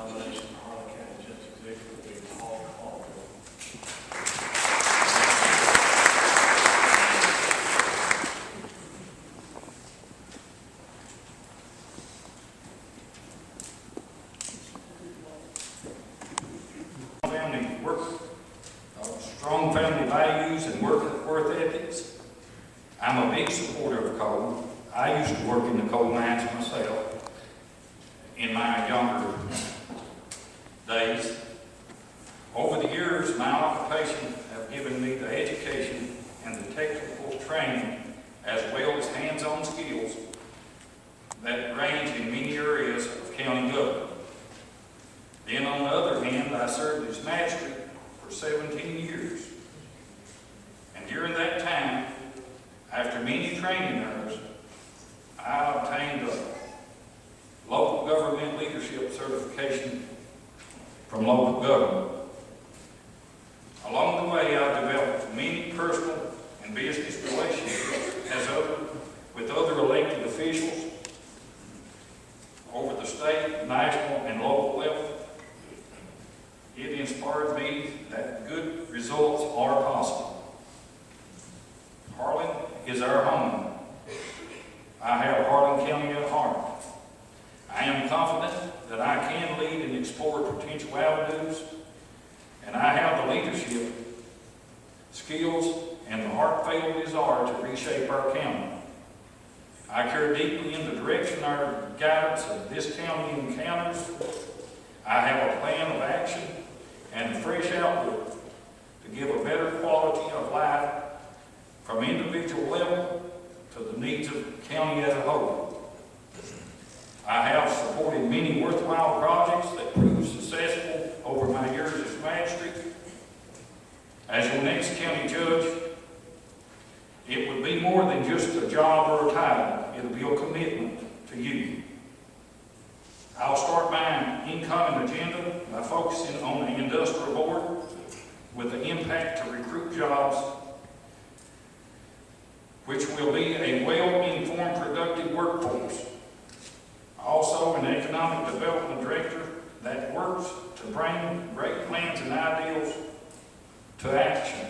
nomination for Harlan County Judge Executive will be Paul Caldwell. Family work, strong family values and work ethics. I'm a big supporter of coal. I used to work in the coal mines myself in my younger days. Over the years, my occupation have given me the education and the technical training as well as hands-on skills that range in many areas of county government. Then on the other hand, I served as magistrate for 17 years. And during that time, after many training hours, I obtained a local government leadership certification from local government. Along the way, I developed many personal and business relationships with other elected officials over the state, national, and local level. It inspired me that good results are possible. Harlan is our home. I have Harlan County at heart. I am confident that I can lead and explore potential avenues, and I have the leadership, skills, and the heartfelt desire to reshape our county. I care deeply in the direction our guidance of this county encounters. I have a plan of action and a fresh outlook to give a better quality of life from individual level to the needs of the county as a whole. I have supported many worthwhile projects that proved successful over my years as magistrate. As your next county judge, it would be more than just a job or a title. It'll be a commitment to you. I'll start my incoming agenda by focusing on the industrial board with the impact to recruit jobs, which will be a well-informed, productive workforce. Also, an economic development director that works to bring great plans and ideals to action.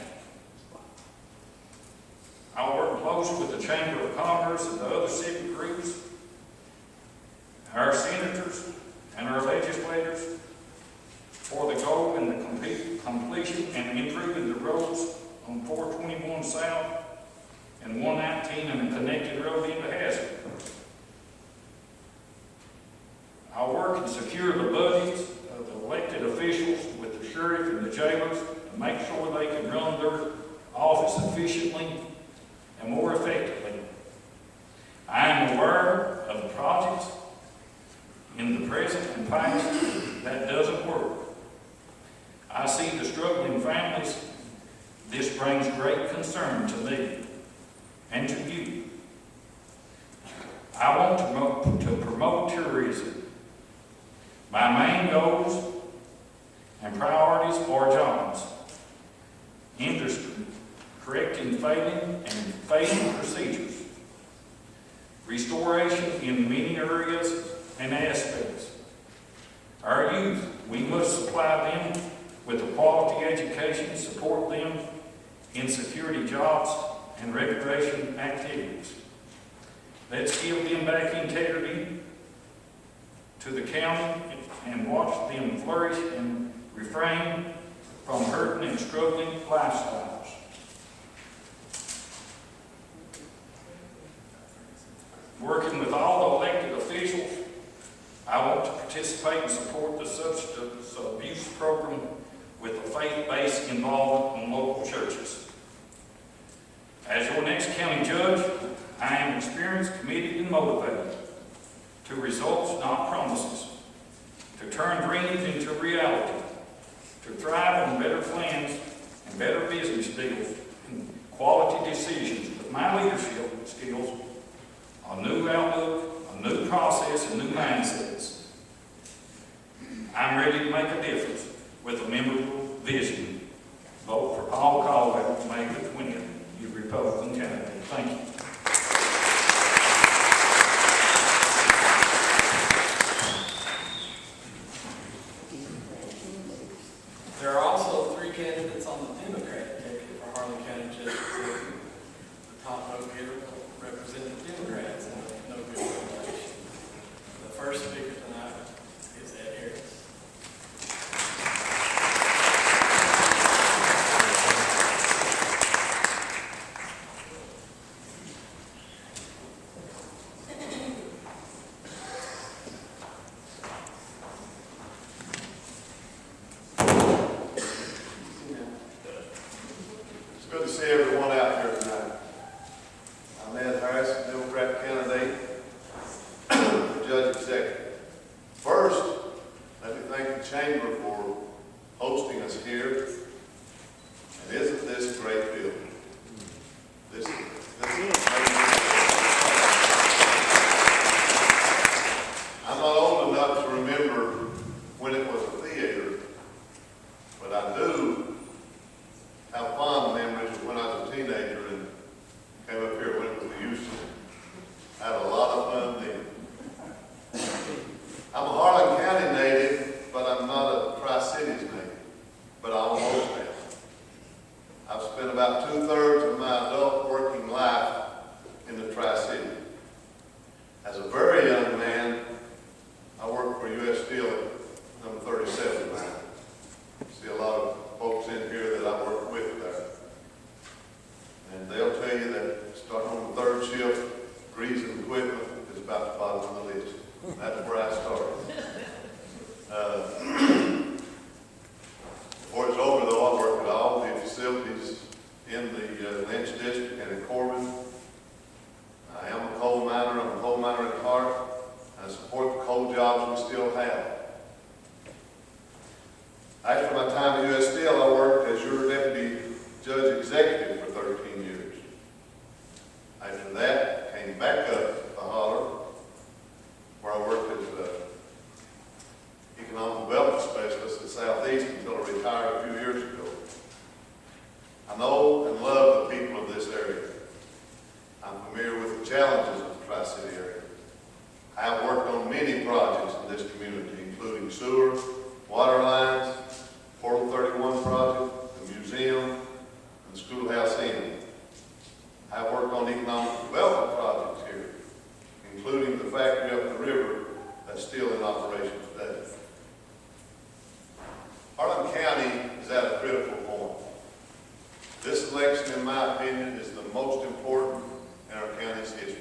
I'll work close with the Chamber of Commerce and the other civic groups, our senators, and our legislators for the goal and the completion and improving the roads on 421 South and 119 and the connected road into Hazard. I'll work and secure the budgets of the elected officials with the sheriff and the jailers to make sure they can run their office efficiently and more effectively. I am aware of the projects in the present and past that doesn't work. I see the struggling families. This brings great concern to me and to you. I want to promote tourism. My main goals and priorities are jobs, industry, correcting failing procedures, restoration in many areas and aspects. Our youth, we must supply them with a quality education, support them in security jobs and recreation activities. Let's give them back integrity to the county and watch them flourish and refrain from hurting and struggling lifestyles. Working with all the elected officials, I want to participate and support the substance abuse program with a faith-based involvement in local churches. As your next county judge, I am experienced, committed, and motivated to results, not promises, to turn dreams into reality, to thrive on better plans and better business deals and quality decisions with my leadership skills, a new outlook, a new process, and new mindsets. I'm ready to make a difference with a memorable vision. Vote for Paul Caldwell, May the 20th, you Republican candidate. Thank you. shift, greasing equipment is about the bottom of the list. That's where I started. Before it's over though, I worked at all the facilities in the Lynch District and in Corbin. I am a coal miner. I'm a coal miner at heart. I support the coal jobs we still have. After my time at U.S. Steel, I worked as your deputy judge executive for 13 years. After that, I came back up to Harlan, where I worked as an economic development specialist at Southeast until I retired a few years ago. I know and love the people of this area. I'm familiar with the challenges of the Tri-City area. I have worked on many projects in this community, including sewer, water lines, Portal 31 project, the museum, and the schoolhouse inn. I have worked on economic development projects here, including the factory up the river that's still in operation today. Harlan County is at a critical point. This election, in my opinion, is the most important in our county's history.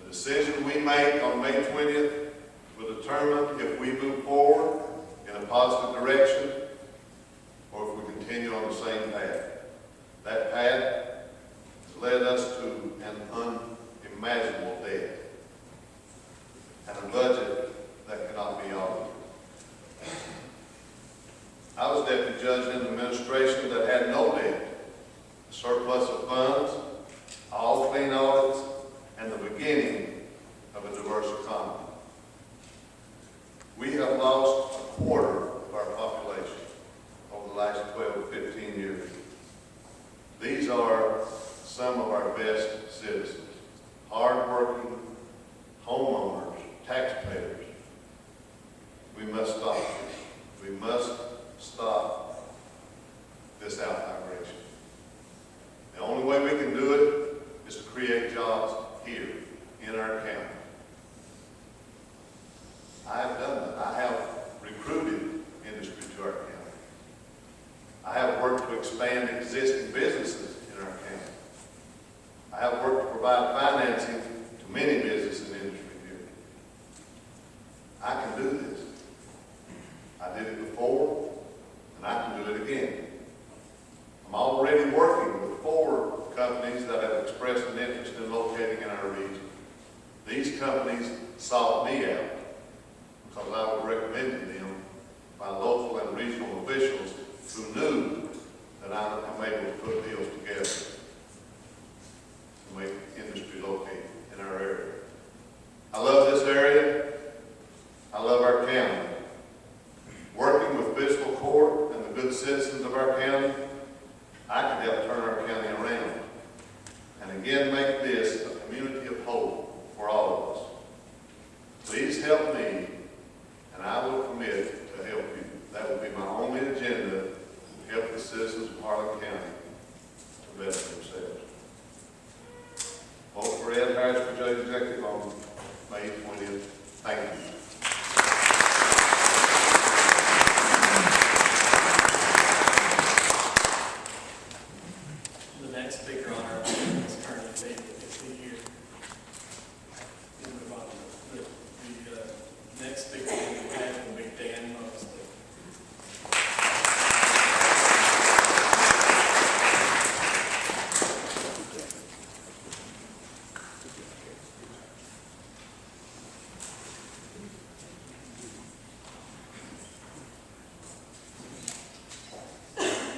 The decision we make on May 20th will determine if we move forward in a positive direction or if we continue on the same path. That path has led us to an unimaginable debt and a budget that cannot be audited. I was deputy judge in an administration that had no debt, a surplus of funds, all clean audits, and the beginning of a diverse economy. We have lost a quarter of our population over the last 12 to 15 years. These are some of our best citizens, hardworking homeowners, taxpayers. We must stop this. We must stop this out-migration. The only way we can do it is to create jobs here in our county. I have done that. I have recruited industry to our county. I have worked to expand existing businesses in our county. I have worked to provide financing to many businesses and industry here. I can do this. I did it before, and I can do it again. I'm already working with 4 companies that have expressed an interest in locating in our region. These companies sought me out because I was recommended them by local and regional officials who knew that I'm able to put deals together to make industry locate in our area. I love this area. I love our county. Working with fiscal court and the good citizens of our county, I can help turn our county around and again make this a community of hope for all of us. Please help me, and I will commit to help you. That will be my only agenda, to help the citizens of Harlan County to better themselves. Vote for Ed Harris for Judge Executive on May 20th. Thank you. The next speaker on our agenda is currently David. Is he here? We'll move on. The next speaker will be Dan Mosley.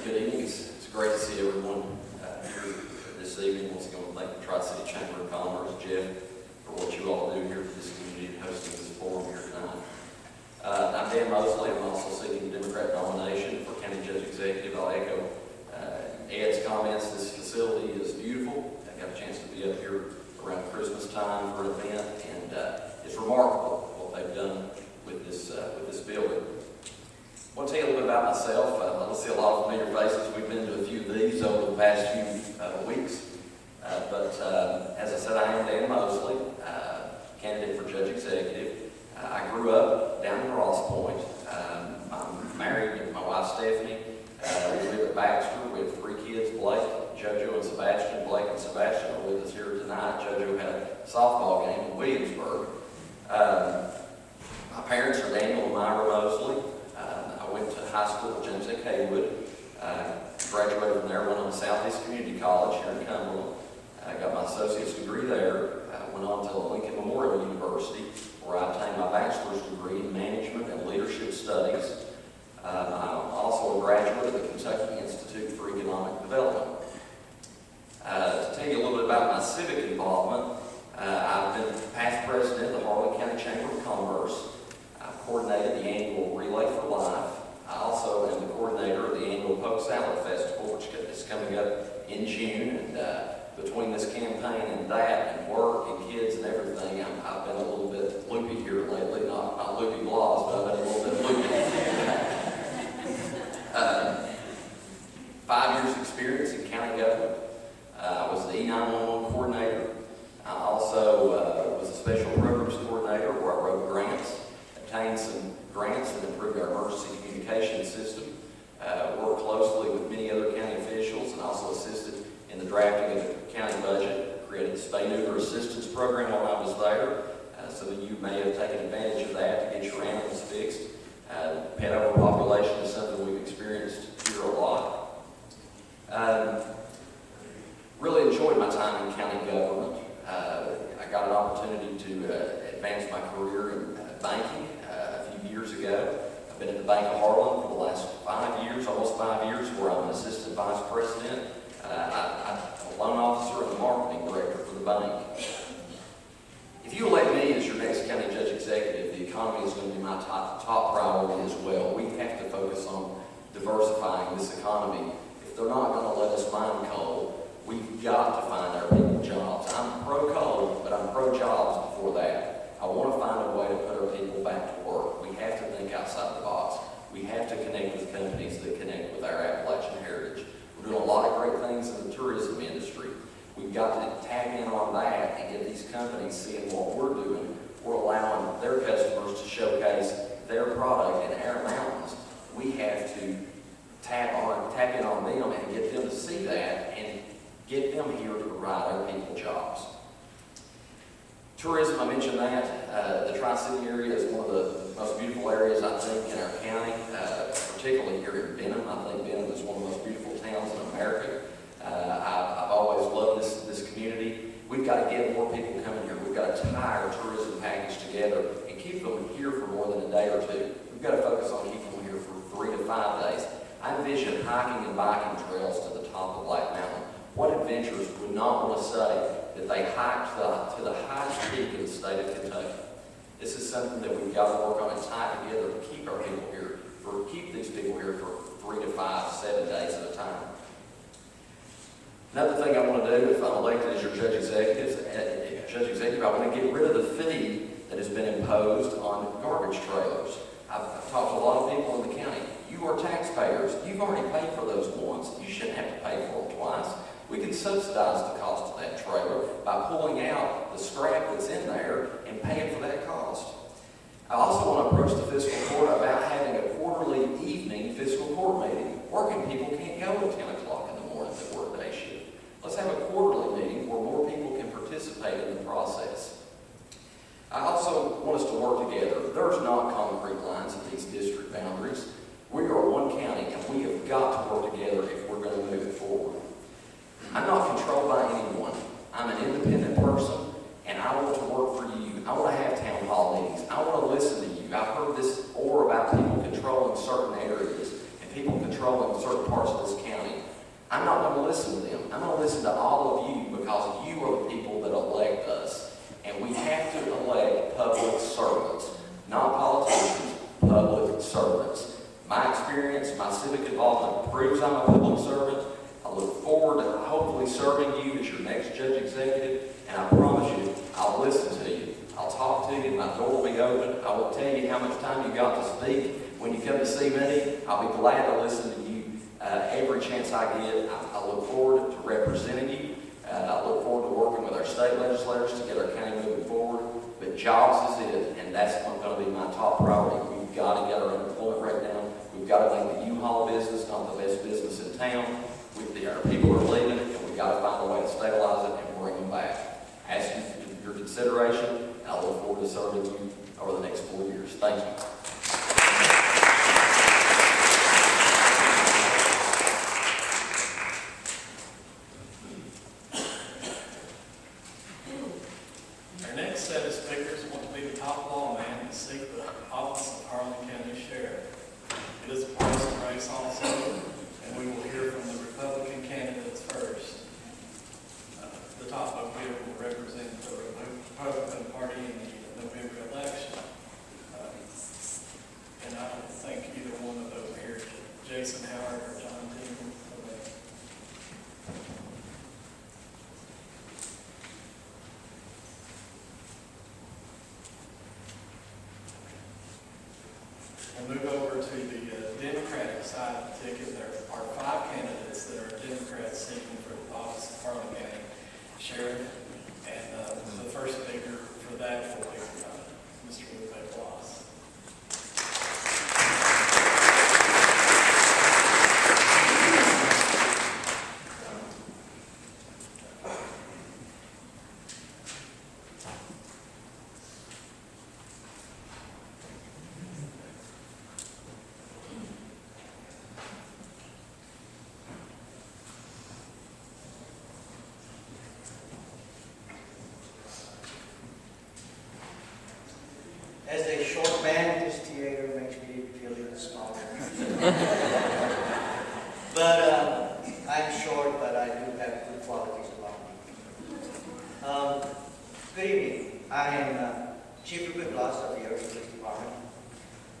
Good evening. It's great to see everyone here this evening. Once again, I want to thank the Tri-City Chamber of Commerce, Jeff, for what you all do here for this community and hosting this forum here tonight. I'm Dan Mosley. I'm also seeking the Democrat nomination for County Judge Executive. I'll echo Ed's comments. This facility is beautiful. I got a chance to be up here around Christmas time for an event, and it's remarkable what they've done with this building. I want to tell you a little bit about myself. I see a lot of familiar faces. We've been to a few of these over the past few weeks. But as I said, I am Dan Mosley, candidate for Judge Executive. I grew up down in Ross Point. I'm married to my wife, Stephanie. We live at Baxter. We have 3 kids, Blake, JoJo, and Sebastian. Blake and Sebastian are with us here softball game in Williamsburg. My parents are Daniel and Myra Mosley. I went to high school at James A. Haywood. Graduated from there, went on to Southeast Community College here in Cumberland. I got my associate's degree there. Went on to Lincoln Memorial University, where I obtained my bachelor's degree in management and leadership studies. I'm also a graduate of the Kentucky Institute for Economic Development. To tell you a little bit about my civic involvement, I've been past president of the Harlan County Chamber of Commerce. I've coordinated the annual Relay for Life. I also am the coordinator of the annual Poke Salad Festival, which is coming up in June. And between this campaign and that, and work and kids and everything, I've been a little bit loopy here lately. Not loopy blogs, but I've been a little bit loopy. 5 years experience in county government. I was the E911 coordinator. I also was a special programs coordinator where I wrote grants, obtained some grants that improved our emergency communication system, worked closely with many other county officials, and also assisted in the drafting of the county budget, created the spay-neuter assistance program while I was there. Some of you may have taken advantage of that to get your animals fixed. Pet overpopulation is something we've experienced here a lot. Really enjoyed my time in county government. I got an opportunity to advance my career in banking a few years ago. I've been at the Bank of Harlan for the last 5 years, almost 5 years, where I'm an assistant vice president. I'm a loan officer and a marketing director for the bank. If you elect me as your next county judge executive, the economy is going to be my top priority as well. We have to focus on diversifying this economy. If they're not going to let us mine coal, we've got to find our people jobs. I'm pro-coal, but I'm pro-jobs before that. I want to find a way to put our people back to work. We have to think outside the box. We have to connect with companies that connect with our Appalachian heritage. We're doing a lot of great things in the tourism industry. We've got to tap in on that and get these companies seeing what we're doing. We're allowing their customers to showcase their product in our mountains. We have to tap in on them and get them to see that and get them here to provide our people jobs. Tourism, I mentioned that. The Tri-City area is one of the most beautiful areas, I think, in our county, particularly here in Benham. I think Benham is one of the most beautiful towns in America. I've always loved this community. We've got to get more people coming here. We've got to tie our tourism package together and keep them here for more than a day or two. We've got to focus on keeping them here for 3 to 5 days. I envision hiking and biking trails to the top of Black Mountain. What adventurers would not want to say that they hiked to the highest peak in the state of Kentucky? This is something that we've got to work on and tie together to keep our people here, keep these people here for 3 to 5, 7 days at a time. Another thing I want to do if I'm elected as your judge executive, I want to get rid of the fee that has been imposed on garbage trailers. I've talked to a lot of people in the county. You are taxpayers. You've already paid for those once. You shouldn't have to pay for them twice. We can subsidize the cost of that trailer by pulling out the scrap that's in there and paying for that cost. I also want to approach the fiscal court about having a quarterly evening fiscal court meeting. Working people can't go at 10 o'clock in the morning to work day shift. Let's have a quarterly meeting where more people can participate in the process. I also want us to work together. There's not concrete lines at these district boundaries. We are one county, and we have got to work together if we're going to move it forward. I'm not controlled by anyone. I'm an independent person, and I want to work for you. I want to have town hall meetings. I want to listen to you. I've heard this about people controlling certain areas and people controlling certain parts of this county. I'm not going to listen to them. I'm going to listen to all of you because you are the people that elect us. And we have to elect public servants, not politicians, public servants. My experience, my civic involvement proves I'm a public servant. I look forward to hopefully serving you as your next judge executive, and I promise you, I'll listen to you. I'll talk to you, my door will be open. I will tell you how much time you got to speak. When you come to see me, I'll be glad to listen to you every chance I get. I look forward to representing you. I look forward to working with our state legislators to get our county moving forward. But jobs is it, and that's going to be my top priority. We've got to get our unemployment rate down. We've got to make the U-Haul business not the best business in town. Our people are leaving, and we've got to find a way to stabilize it and bring them back. Ask you for your Thank you. Our next set of speakers want to be the top lawman to seek the office of Harlan County Sheriff. It is a partisan race also, and we will hear from the Republican candidates first. The top up here will represent the Republican Party in the November election. And I don't think either one of those here, Jason Howard or John Tingle. We'll move over to the Democratic side of the ticket. There are 5 candidates that are Democrats seeking for the office of Harlan County Sheriff. And the first speaker for that will be Mr. Lupe Bloss. As a short man, this theater makes me feel even smaller. But I'm short, but I do have good qualities about me. Good evening. I am Chief Rupert Bloss of the Ocean Police Department.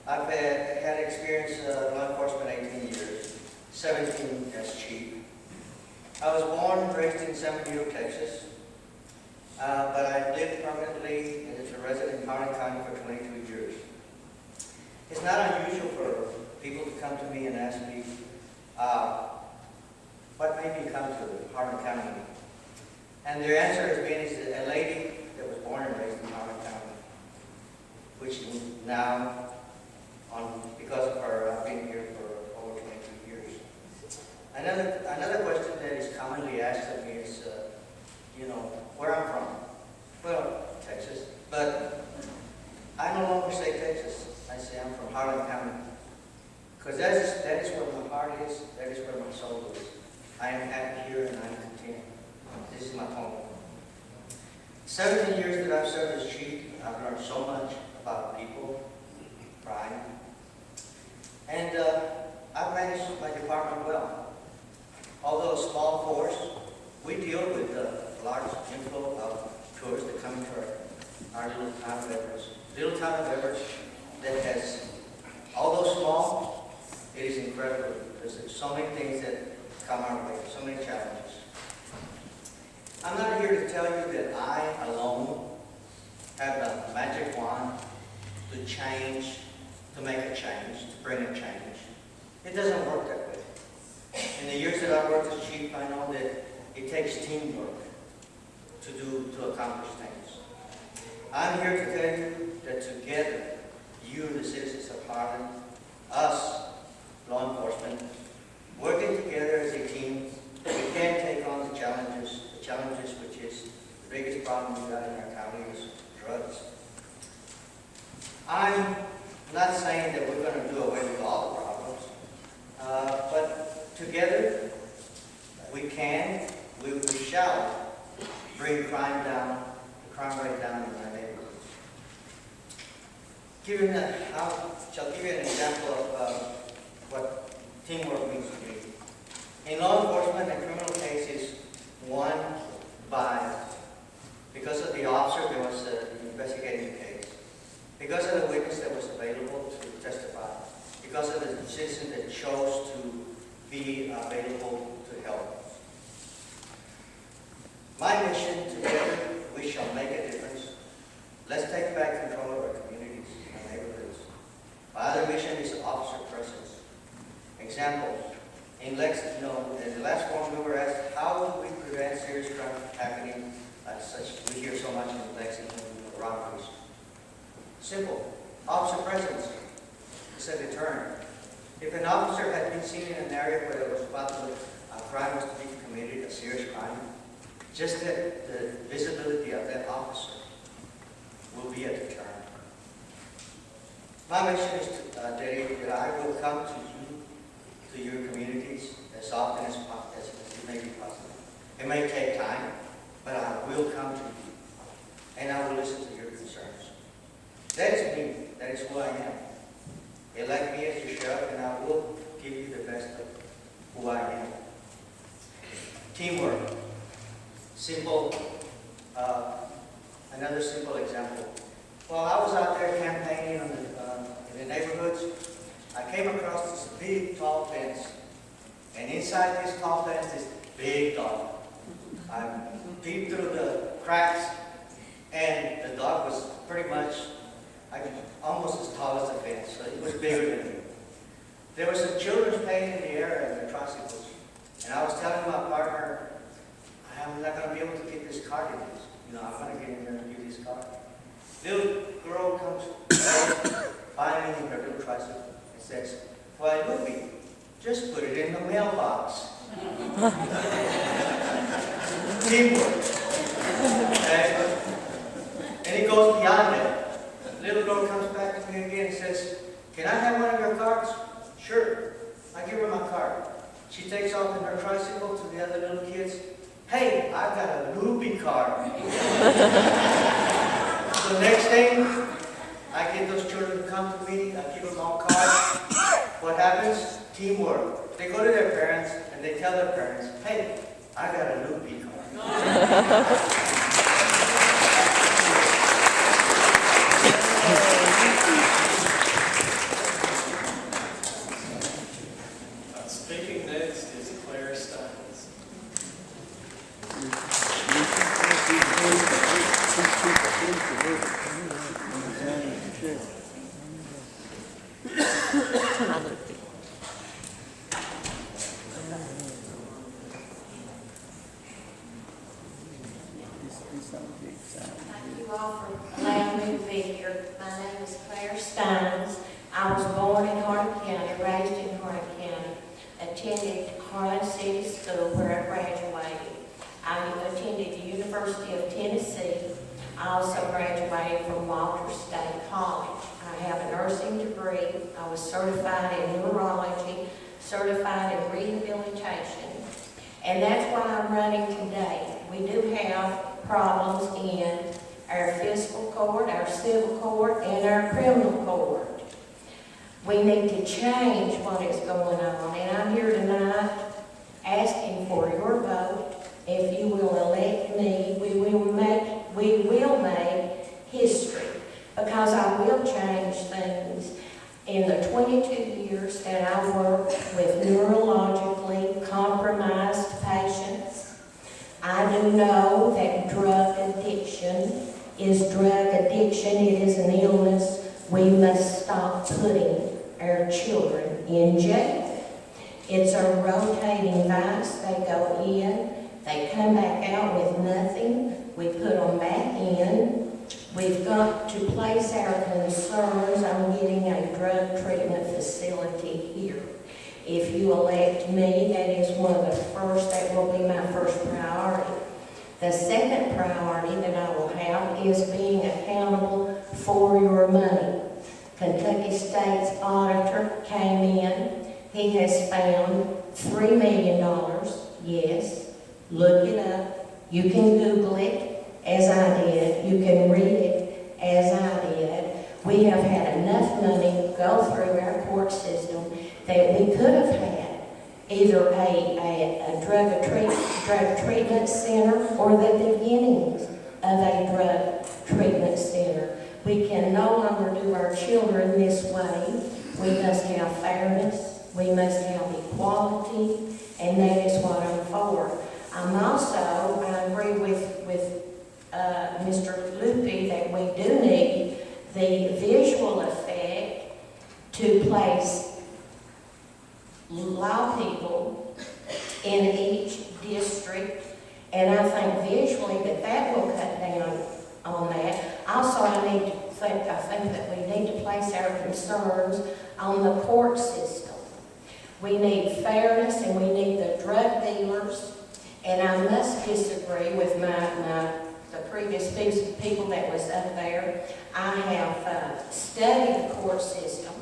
I've had experience in law enforcement 18 years, 17 as chief. I was born and raised in San Benito, Texas. But I lived permanently and as a resident in Harlan County for 22 years. It's not unusual for people to come to me and ask me, what made me come to Harlan County? And their answer has been, is a lady that was born and raised in Harlan County, which now, because of her, I've been here for over 22 years. Another question that is commonly asked of me is, where I'm from. Well, Texas. But I no longer say Texas. I say I'm from Harlan County. Because that is where my heart is. That is where my soul is. I am happy here and I am content. This is my home. 17 years that I've served as chief, I've learned so much about people, crime, and I've managed my department well. Although a small force, we deal with large inflow of tourists that come into our little town of Everett. Little town of Everett that has, although small, it is incredible because there's so many things that come our way, so many challenges. I'm not here to tell you that I alone have a magic wand to change, to make a change, to bring a change. It doesn't work that way. In the years that I've worked as chief, I know that it takes teamwork to accomplish things. I'm here to tell you that together, you, the citizens of Harlan, us, law enforcement, working together as a team, we can take on the challenges which is the biggest problem we got in our county is drugs. I'm not saying that we're going to do away with all the problems, but together we can, we shall bring crime down, the crime rate down in our neighborhoods. Shall give you an example of what teamwork means to me. In law enforcement, a criminal case is won by, because of the officer that was investigating the case, because of the witness that was available to testify, because of the citizen that chose to be available to help. My mission, together, we shall make a difference. Let's take back control of our communities and neighborhoods. My other mission is officer presence. Example, in Lexington, in the last forum we were asked, how do we prevent serious crime from happening such we hear so much in Lexington, robberies? Simple. Officer presence is a deterrent. If an officer had been seen in an area where there was about a crime was to be committed, a serious crime, just the visibility of that officer will be a deterrent. My mission is that I will come to you, to your communities, as often as it may be possible. It may take time, but I will come to you, and I will listen to your concerns. That is me. That is who I am. Elect me as your sheriff, and I will give you the best of who I am. Teamwork. Simple. Another simple example. While I was out there campaigning in the neighborhoods, I came across this big, tall fence. And inside this tall fence, this big dog. I peeped through the cracks, and the dog was pretty much almost as tall as the fence, so it was bigger than me. There were some children playing in the air and their tricycles. And I was telling my partner, I'm not going to be able to get this car to use. I'm going to get in there and use this car. Little girl comes finally in her little tricycle and says, "Why, Loopy, just put it in the mailbox." Teamwork. Okay? And it goes beyond that. Little girl comes back to me again and says, "Can I have one of your cards?" "Sure." I give her my card. She takes off in her tricycle to the other little kids. "Hey, I've got a Loopy card." The next thing, I get those children to come to me, I give them all cards. What happens? Teamwork. They go to their parents and they tell their parents, "Hey, I got a Loopy card." Speaking next is Claire Steins. Thank you all for allowing me to be here. My name is Claire Steins. I was born in Harlan County, raised in Harlan County, attended Harlan City School where I graduated. I attended the University of Tennessee. I also graduated from Walter State College. I have a nursing degree. I was certified in neurology, certified in rehabilitation, and that's why I'm running today. We do have problems in our fiscal court, our civil court, and our criminal court. We need to change what is going on, and I'm here tonight asking for your vote. If you will elect me, we will make history, because I will change things. In the 22 years that I worked with neurologically compromised patients, I do know that drug addiction is drug addiction. It is an illness. We must stop putting our children in jail. It's a rotating vice. They go in, they come back out with nothing. We put them back in. We've got to place our concerns on getting a drug treatment facility here. If you elect me, that is one of the first, that will be my first priority. The second priority that I will have is being accountable for your money. Kentucky State's auditor came in. He has found $3 million. Yes, look it up. You can Google it, as I did. You can read it, as I did. We have had enough money go through our court system that we could have had either a drug treatment center or the beginnings of a drug treatment center. We can no longer do our children this way. We must have fairness. We must have equality, and that is what I'm for. I agree with Mr. Loopy that we do need the visual effect to place law people in each district, and I think visually that will cut down on that. Also, I think that we need to place our concerns on the court system. We need fairness, and we need the drug dealers. And I must disagree with the previous people that was up there. I have studied the court system.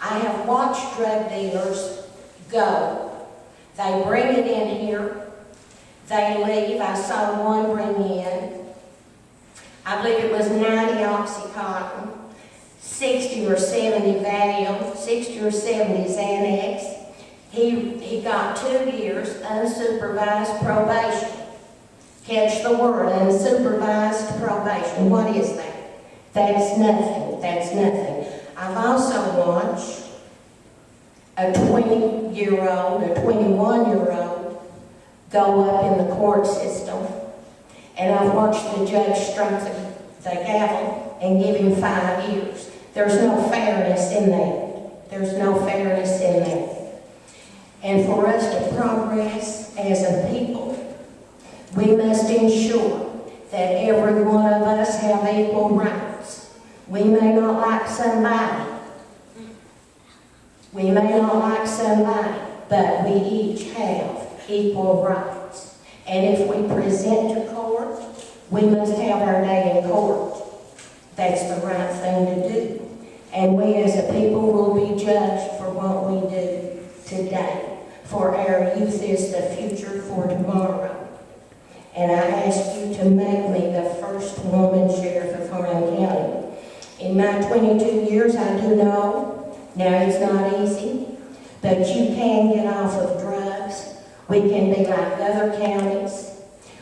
I have watched drug dealers go. They bring it in here. They leave. I saw one bring in, I believe it was 90 Oxycontin, 60 or 70 Valium, 60 or 70 Xanax. He got 2 years unsupervised probation. Catch the word, unsupervised probation. What is that? That's nothing. That's nothing. I've also watched a 20-year-old, a 21-year-old go up in the court system, and I've watched the judge strike the gavel and give him 5 years. There's no fairness in that. There's no fairness in that. And for us to progress as a people, we must ensure that every one of us have equal rights. We may not like somebody. We may not like somebody, but we each have equal rights. And if we present to court, we must have our day in court. That's the right thing to do. And we as a people will be judged for what we do today. For our youth is the future for tomorrow. And I ask you to make me the first woman sheriff of Harlan County. In my 22 years, I do know, now it's not easy, but you can get off of drugs. We can be like other counties.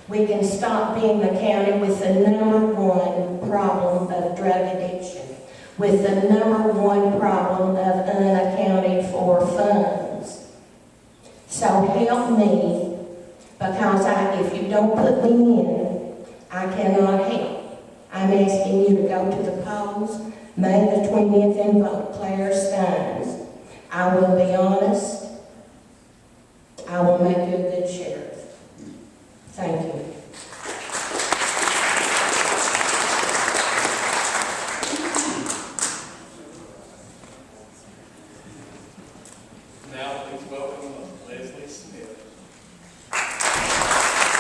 We can stop being the county with the #1 problem of drug addiction, with the #1 problem of unaccounted for funds. So help me, because if you don't put me in, I cannot help. I'm asking you to go to the polls, May the 20th, and vote Claire Steins. I will be honest. I will make you a good sheriff. Thank you. Now, please welcome Leslie Smith.